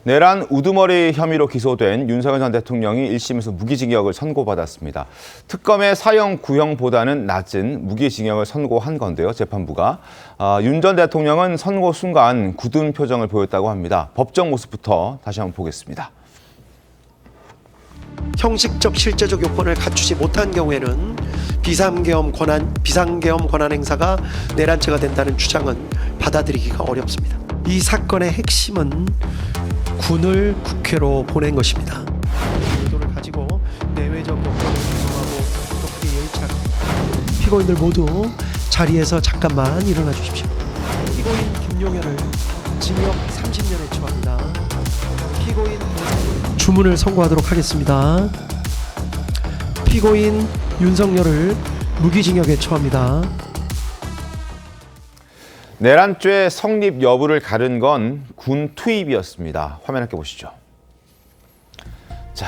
내란 우두머리 혐의로 기소된 윤석열 전 대통령이 1심에서 무기징역을 선고받았습니다. 특검의 사형 구형보다는 낮은 무기징역을 선고한 건데요. 재판부가 윤 전 대통령은 선고 순간 굳은 표정을 보였다고 합니다. 법정 모습부터 다시 한번 보겠습니다. 형식적 실제적 요건을 갖추지 못한 경우에는 비상계엄 권한 행사가 내란죄가 된다는 주장은 받아들이기가 어렵습니다. 이 사건의 핵심은 군을 국회로 보낸 것입니다. 의도를 가지고 내외적 요건을 구성하고 국회에 열착. 피고인들 모두 자리에서 잠깐만 일어나 주십시오. 피고인 김용현을 징역 30년에 처합니다. 피고인 주문을 선고하도록 하겠습니다. 피고인 윤석열을 무기징역에 처합니다. 내란죄 성립 여부를 가른 건 군 투입이었습니다. 화면 함께 보시죠. 자,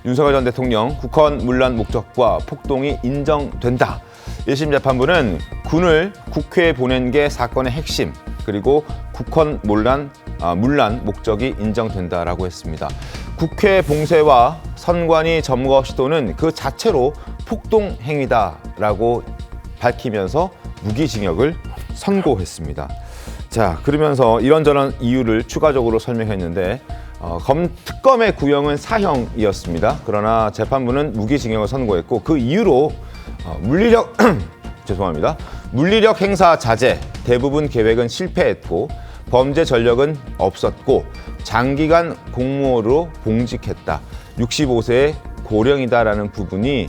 윤석열 전 대통령 국헌 문란 목적과 폭동이 인정된다. 1심 재판부는 군을 국회에 보낸 게 사건의 핵심, 그리고 국헌 문란 목적이 인정된다라고 했습니다. 국회 봉쇄와 선관위 점거 시도는 그 자체로 폭동 행위다라고 밝히면서 무기징역을 선고했습니다. 자, 그러면서 이런저런 이유를 추가적으로 설명했는데 특검의 구형은 사형이었습니다. 그러나 재판부는 무기징역을 선고했고 그 이유로 물리력 물리력 행사 자제, 대부분 계획은 실패했고 범죄 전력은 없었고 장기간 공무원으로 봉직했다. 65세의 고령이다라는 부분이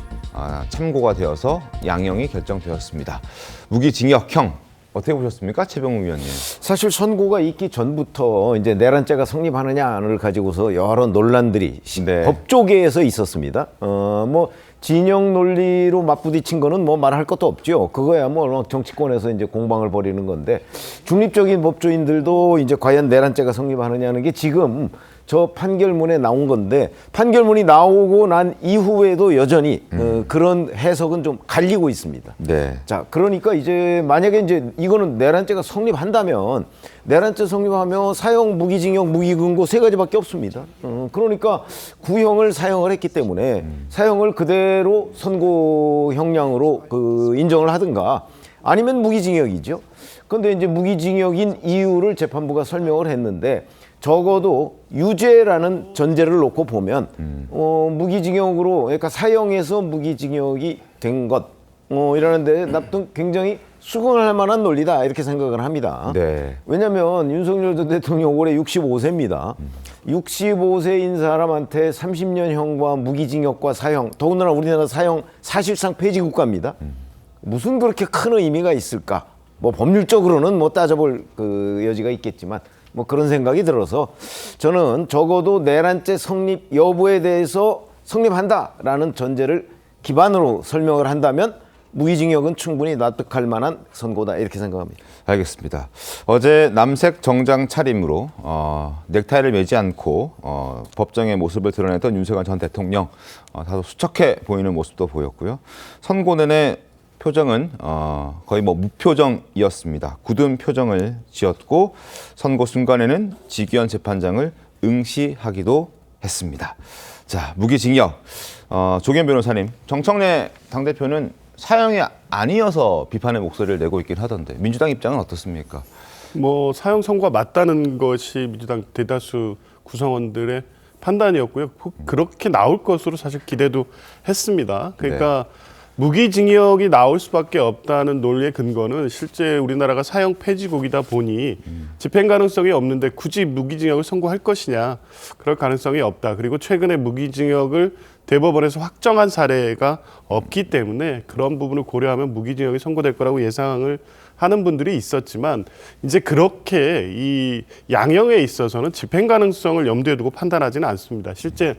참고가 되어서 양형이 결정되었습니다. 무기징역형 어떻게 보셨습니까, 최병욱 위원님? 사실 선고가 있기 전부터 이제 내란죄가 성립하느냐를 가지고서 여러 논란들이 법조계에서 있었습니다. 뭐 진영 논리로 맞부딪힌 거는 뭐 말할 것도 없죠. 그거야 뭐 정치권에서 이제 공방을 벌이는 건데 중립적인 법조인들도 이제 과연 내란죄가 성립하느냐는 게 지금 저 판결문에 나온 건데 판결문이 나오고 난 이후에도 여전히 그런 해석은 좀 갈리고 있습니다. 네. 자, 그러니까 이제 만약에 이제 이거는 내란죄가 성립한다면 내란죄 성립하면 사형, 무기징역, 무기금고 세 가지밖에 없습니다. 그러니까 구형을 사형을 했기 때문에 사형을 그대로 선고 형량으로 인정을 하든가 아니면 무기징역이죠. 그런데 이제 무기징역인 이유를 재판부가 설명을 했는데 적어도 유죄라는 전제를 놓고 보면 무기징역으로 그러니까 사형에서 무기징역이 된 것 이라는데 납득 굉장히 수긍할 만한 논리다 이렇게 생각을 합니다. 네. 왜냐하면 윤석열 전 대통령 올해 65세입니다. 65세인 사람한테 30년형과 무기징역과 사형, 더군다나 우리나라 사형 사실상 폐지 국가입니다. 무슨 그렇게 큰 의미가 있을까? 뭐 법률적으로는 뭐 따져볼 여지가 있겠지만 뭐 그런 생각이 들어서 저는 적어도 내란죄 성립 여부에 대해서 성립한다라는 전제를 기반으로 설명을 한다면 무기징역은 충분히 납득할 만한 선고다 이렇게 생각합니다. 알겠습니다. 어제 남색 정장 차림으로 넥타이를 매지 않고 법정의 모습을 드러냈던 윤석열 전 대통령 다소 수척해 보이는 모습도 보였고요. 선고 내내 표정은 거의 뭐 무표정이었습니다. 굳은 표정을 지었고 선고 순간에는 지기현 재판장을 응시하기도 했습니다. 자, 무기징역. 조기현 변호사님, 정청래 당대표는 사형이 아니어서 비판의 목소리를 내고 있긴 하던데 민주당 입장은 어떻습니까? 뭐 사형 선고가 맞다는 것이 민주당 대다수 구성원들의 판단이었고요. 그렇게 나올 것으로 사실 기대도 했습니다. 그러니까 무기징역이 나올 수밖에 없다는 논리의 근거는 실제 우리나라가 사형 폐지국이다 보니 집행 가능성이 없는데 굳이 무기징역을 선고할 것이냐, 그럴 가능성이 없다. 그리고 최근에 무기징역을 대법원에서 확정한 사례가 없기 때문에 그런 부분을 고려하면 무기징역이 선고될 거라고 예상을 하는 분들이 있었지만 이제 그렇게 이 양형에 있어서는 집행 가능성을 염두에 두고 판단하지는 않습니다. 실제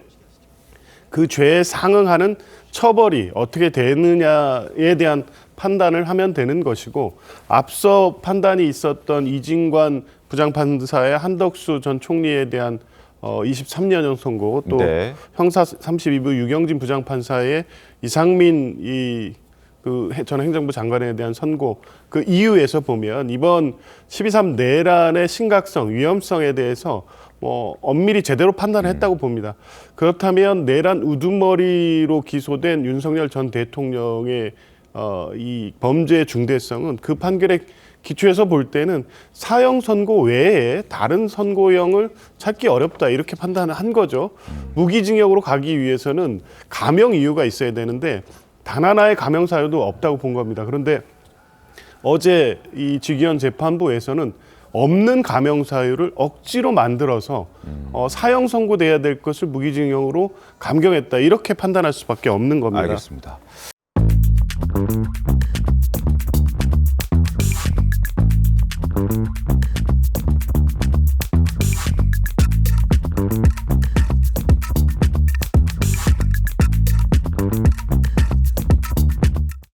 그 죄에 상응하는 처벌이 어떻게 되느냐에 대한 판단을 하면 되는 것이고, 앞서 판단이 있었던 이진관 부장판사의 한덕수 전 총리에 대한 23년형 선고, 또 형사 32부 유경진 부장판사의 이상민 전 행정부 장관에 대한 선고, 그 이유에서 보면 이번 12.3 내란의 심각성, 위험성에 대해서 엄밀히 제대로 판단했다고 봅니다. 그렇다면 내란 우두머리로 기소된 윤석열 전 대통령의 이 범죄의 중대성은 그 판결의 기초에서 볼 때는 사형 선고 외에 다른 선고형을 찾기 어렵다 이렇게 판단을 한 거죠. 무기징역으로 가기 위해서는 감형 이유가 있어야 되는데 단 하나의 감형 사유도 없다고 본 겁니다. 그런데 어제 이 직위원 재판부에서는 없는 감형 사유를 억지로 만들어서 사형 선고돼야 될 것을 무기징역으로 감경했다 이렇게 판단할 수밖에 없는 겁니다. 알겠습니다.